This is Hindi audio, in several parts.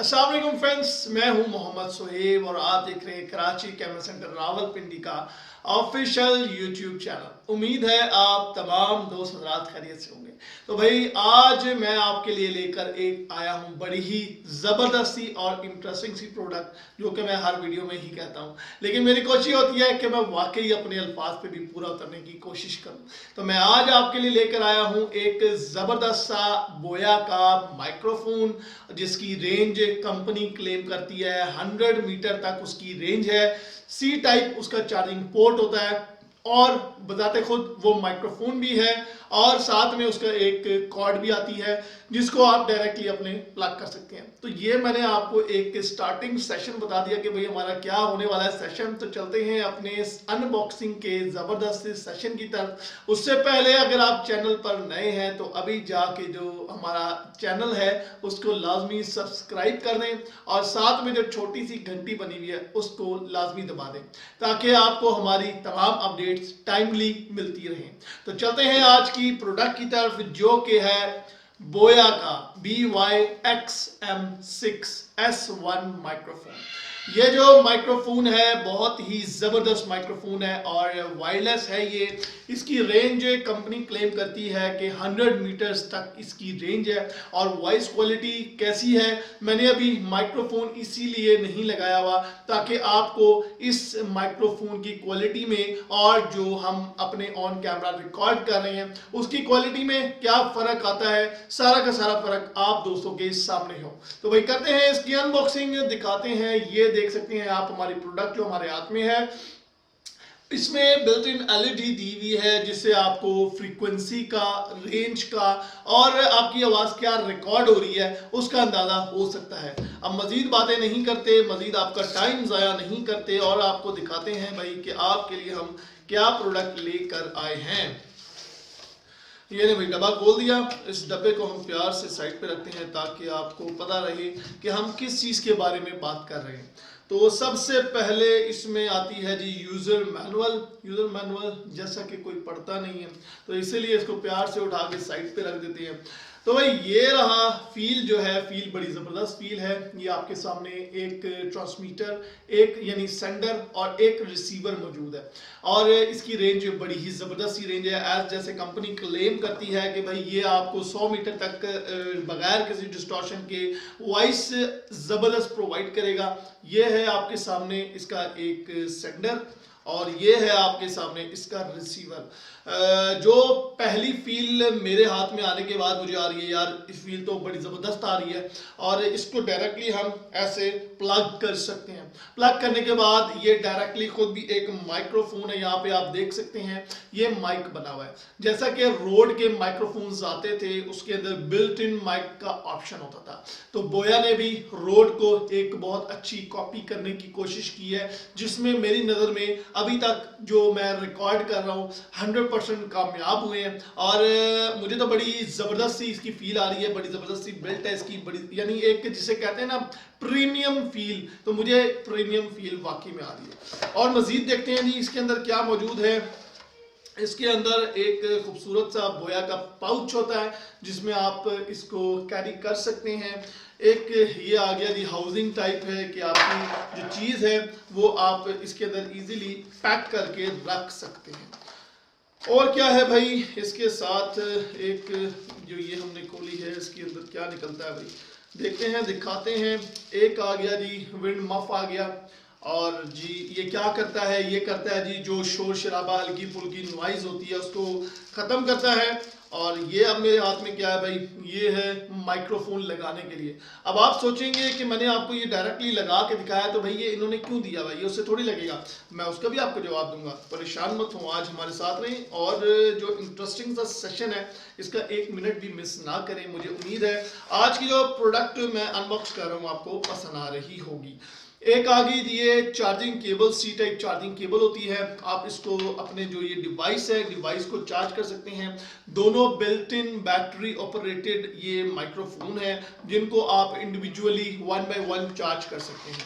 अस्सलाम वालेकुम फ्रेंड्स, मैं हूं मोहम्मद सुहेब और आप देख रहे हैं कराची कैमरा सेंटर रावलपिंडी का ऑफिशियल यूट्यूब चैनल। उम्मीद है आप तमाम दोस्त हजरात खैरियत से होंगे। तो भाई आज मैं आपके लिए लेकर एक आया हूं बड़ी ही ज़बरदस्ती और इंटरेस्टिंग सी प्रोडक्ट, जो कि मैं हर वीडियो में ही कहता हूं, लेकिन मेरी कोशिश होती है कि मैं वाकई अपने अल्फाज पे भी पूरा उतरने की कोशिश करूं। तो मैं आज आपके लिए लेकर आया हूं एक ज़बरदस्त सा बोया का माइक्रोफोन, जिसकी रेंज कंपनी क्लेम करती है 100 मीटर तक उसकी रेंज है। सी टाइप उसका चार्जिंग पोर्ट होता है और बताते खुद वो माइक्रोफोन भी है, और साथ में उसका एक कॉर्ड भी आती है जिसको आप डायरेक्टली अपने प्लग कर सकते हैं। तो ये मैंने आपको एक स्टार्टिंग सेशन बता दिया कि भाई हमारा क्या होने वाला है सेशन। तो चलते हैं अपने अनबॉक्सिंग के ज़बरदस्त सेशन की तरफ। उससे पहले अगर आप चैनल पर नए हैं तो अभी जाके जो हमारा चैनल है उसको लाजमी सब्सक्राइब कर दें, और साथ में जो छोटी सी घंटी बनी हुई है उसको लाजमी दबा दें, ताकि आपको हमारी तमाम अपडेट्स टाइमली मिलती रहें। तो चलते हैं आज की प्रोडक्ट की तरफ, जो कि है बोया का BYXM6S1 माइक्रोफोन। ये जो माइक्रोफोन है बहुत ही ज़बरदस्त माइक्रोफोन है और वायरलेस है। ये इसकी रेंज कंपनी क्लेम करती है कि 100 मीटर्स तक इसकी रेंज है। और वॉइस क्वालिटी कैसी है, मैंने अभी माइक्रोफोन इसीलिए नहीं लगाया हुआ ताकि आपको इस माइक्रोफोन की क्वालिटी में और जो हम अपने ऑन कैमरा रिकॉर्ड कर रहे हैं उसकी क्वालिटी में क्या फ़र्क आता है, सारा का सारा फ़र्क आप दोस्तों के सामने हो। तो भाई करते हैं इसकी अनबॉक्सिंग, दिखाते हैं। ये देख सकते हैं आप हमारी प्रोडक्ट जो हमारे हाथ में है। इसमें बिल्ट इन एलईडी दी हुई है जिससे आपको फ्रीक्वेंसी का, रेंज का और आपकी आवाज़ क्या रिकॉर्ड हो रही है उसका अंदाज़ा हो सकता है। अब मज़ीद बातें नहीं करते, मज़ीद आपका टाइम ज़ाया नहीं करते और आपको दिखाते हैं भाई कि आपके लिए हम क्या प्रोडक्ट लेकर आए हैं। ये ने भाई डब्बा खोल दिया। इस डब्बे को हम प्यार से साइड पे रखते हैं ताकि आपको पता रहे कि हम किस चीज़ के बारे में बात कर रहे हैं। तो सबसे पहले इसमें आती है जी यूज़र मैनुअल। यूज़र मैनुअल जैसा कि कोई पढ़ता नहीं है तो इसीलिए इसको प्यार से उठा के साइड पे रख देते हैं। तो भाई ये रहा फील, जो है फील बड़ी ज़बरदस्त फील है। ये आपके सामने एक ट्रांसमीटर, एक यानी सेंडर और एक रिसीवर मौजूद है, और इसकी रेंज बड़ी ही ज़बरदस्त सी रेंज है। एज जैसे कंपनी क्लेम करती है कि भाई ये आपको 100 मीटर तक बगैर किसी डिस्टॉर्शन के वॉइस ज़बरदस्त प्रोवाइड करेगा। ये है आपके सामने इसका एक सेंडर और ये है आपके सामने इसका रिसीवर। जो पहली फील मेरे हाथ में आने के बाद मुझे आ रही है, यार इस फील तो बड़ी ज़बरदस्त आ रही है, और इसको डायरेक्टली हम ऐसे प्लग कर सकते हैं। प्लग करने के बाद ये डायरेक्टली खुद भी एक माइक्रोफोन है, यहाँ पे आप देख सकते हैं ये माइक बना हुआ है। जैसा कि रोड के माइक्रोफोन्स आते थे उसके अंदर बिल्ट इन माइक का ऑप्शन होता था, तो बोया ने भी रोड को एक बहुत अच्छी कॉपी करने की कोशिश की है, जिसमें मेरी नज़र में अभी तक जो मैं रिकॉर्ड कर रहा हूँ 100% कामयाब हुए हैं। और मुझे तो बड़ी ज़बरदस्त सी इसकी फील आ रही है, बड़ी ज़बरदस्त सी बिल्ट है इसकी, बड़ी यानी एक जिसे कहते हैं ना प्रीमियम फील, तो मुझे प्रीमियम फील वाकई में आ रही है। और मज़ीद देखते हैं जी इसके अंदर क्या मौजूद है। इसके अंदर एक खूबसूरत सा बोया का पाउच होता है जिसमें आप इसको कैरी कर सकते हैं। एक ये आ गया जी हाउसिंग टाइप है कि आपकी जो चीज़ है वो आप इसके अंदर इजीली पैक करके रख सकते हैं। और क्या है भाई इसके साथ, एक जो ये हमने खोली है इसके अंदर क्या निकलता है भाई देखते हैं, दिखाते हैं। एक आ गया जी विंड मफ आ गया, और जी ये क्या करता है, ये करता है जी जो शोर शराबा हल्की फुल्की नॉइज़ होती है उसको ख़त्म करता है। और ये अब मेरे हाथ में क्या है भाई, ये है माइक्रोफोन लगाने के लिए। अब आप सोचेंगे कि मैंने आपको ये डायरेक्टली लगा के दिखाया तो भाई ये इन्होंने क्यों दिया भाई, ये उससे थोड़ी लगेगा। मैं उसका भी आपको जवाब दूंगा, परेशान मत हो, आज हमारे साथ रहें और जो इंटरेस्टिंग सा सेशन है इसका 1 मिनट भी मिस ना करें। मुझे उम्मीद है आज की जो प्रोडक्ट मैं अनबॉक्स कर रहा हूँ आपको पसंद आ रही होगी। एक आ गई ये charging cable, C type charging cable होती है। आप इसको अपने जो ये डिवाइस है डिवाइस को चार्ज कर सकते हैं। दोनों बिल्ट इन बैटरी ऑपरेटेड ये माइक्रोफोन है जिनको आप इंडिविजुअली 1 बाय 1 चार्ज कर सकते हैं।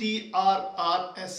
TRRS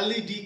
LED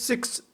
6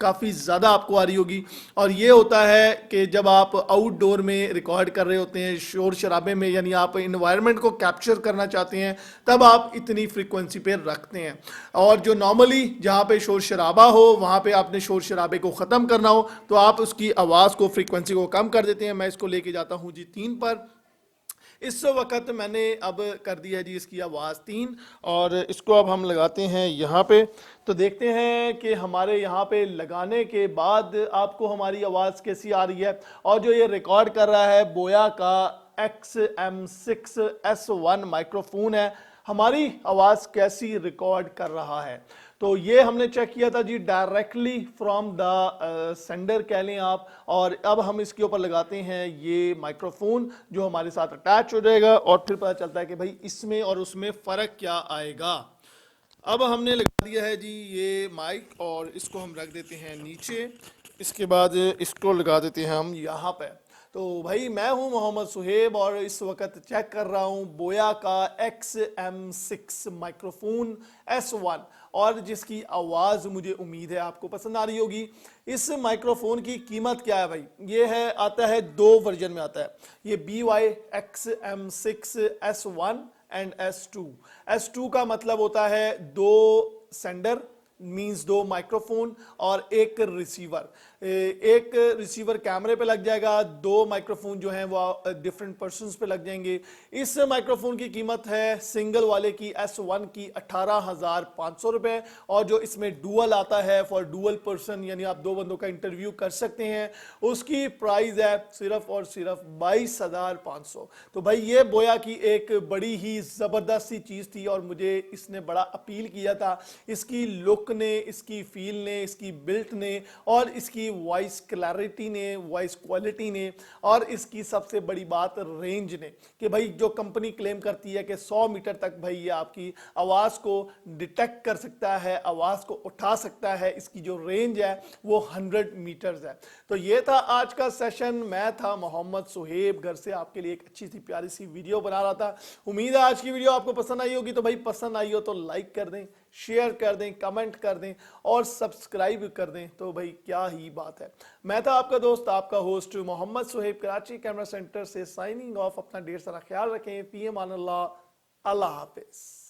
काफ़ी ज़्यादा आपको आ रही होगी। और ये होता है कि जब आप आउटडोर में रिकॉर्ड कर रहे होते हैं शोर शराबे में, यानी आप इन्वायरमेंट को कैप्चर करना चाहते हैं, तब आप इतनी फ्रीक्वेंसी पे रखते हैं। और जो नॉर्मली जहाँ पे शोर शराबा हो वहाँ पे आपने शोर शराबे को ख़त्म करना हो तो आप उसकी आवाज़ को, फ्रीक्वेंसी को कम कर देते हैं। मैं इसको लेके जाता हूँ जी 3 पर। इस वक्त मैंने अब कर दी है जी इसकी आवाज़ 3, और इसको अब हम लगाते हैं यहाँ पे। तो देखते हैं कि हमारे यहाँ पे लगाने के बाद आपको हमारी आवाज़ कैसी आ रही है। और जो ये रिकॉर्ड कर रहा है बोया का XM6S1 माइक्रोफोन है, हमारी आवाज़ कैसी रिकॉर्ड कर रहा है। तो ये हमने चेक किया था जी डायरेक्टली फ्रॉम द सेंडर कह लें आप। और अब हम इसके ऊपर लगाते हैं ये माइक्रोफोन जो हमारे साथ अटैच हो जाएगा, और फिर पता चलता है कि भाई इसमें और उसमें फ़र्क क्या आएगा। अब हमने लगा दिया है जी ये माइक, और इसको हम रख देते हैं नीचे। इसके बाद इसको लगा देते हैं हम यहाँ पे। तो भाई मैं हूँ मोहम्मद सुहेब, और इस वक्त चेक कर रहा हूँ बोया का XM6 माइक्रोफोन S1, और जिसकी आवाज़ मुझे उम्मीद है आपको पसंद आ रही होगी। इस माइक्रोफोन की कीमत क्या है भाई, ये है, आता है 2 वर्जन में आता है। ये BY XM6S1 एंड S2 का मतलब होता है 2 सेंडर मींस 2 माइक्रोफोन और 1 रिसीवर। एक रिसीवर कैमरे पे लग जाएगा, 2 माइक्रोफोन जो हैं वो डिफरेंट पर्सन्स पे लग जाएंगे। इस माइक्रोफोन की कीमत है सिंगल वाले की S1 की 18,500 रुपए, और जो इसमें डुअल आता है फॉर डुअल पर्सन, यानी आप 2 बंदों का इंटरव्यू कर सकते हैं, उसकी प्राइस है सिर्फ और सिर्फ 22,500। तो भाई ये बोया की एक बड़ी ही ज़बरदस्त सी चीज़ थी, और मुझे इसने बड़ा अपील किया था। इसकी लुक ने, इसकी फील ने, इसकी बिल्ट ने, और इसकी वॉइस क्लैरिटी ने, वॉइस क्वालिटी ने, और इसकी सबसे बड़ी बात रेंज ने, कि भाई जो कंपनी क्लेम करती है कि 100 मीटर तक भाई ये आपकी आवाज़ को डिटेक्ट कर सकता है, आवाज़ को उठा सकता है, इसकी जो रेंज है वो 100 मीटर्स है। तो ये था आज का सेशन। मैं था मोहम्मद सुहेब, घर से आपके लिए एक अच्छी सी प्यारी सी वीडियो बना रहा था। उम्मीद है आज की वीडियो आपको पसंद आई होगी। तो भाई पसंद आई हो तो लाइक कर दें, शेयर कर दें, कमेंट कर दें, और सब्सक्राइब कर दें। तो भाई क्या ही बात है। मैं था आपका दोस्त, आपका host Mohammad Suhaib, Karachi camera centre से साइनिंग ऑफ। अपना ढेर सारा ख्याल रखें। फी अमान अल्लाह, अल्लाह हाफिज।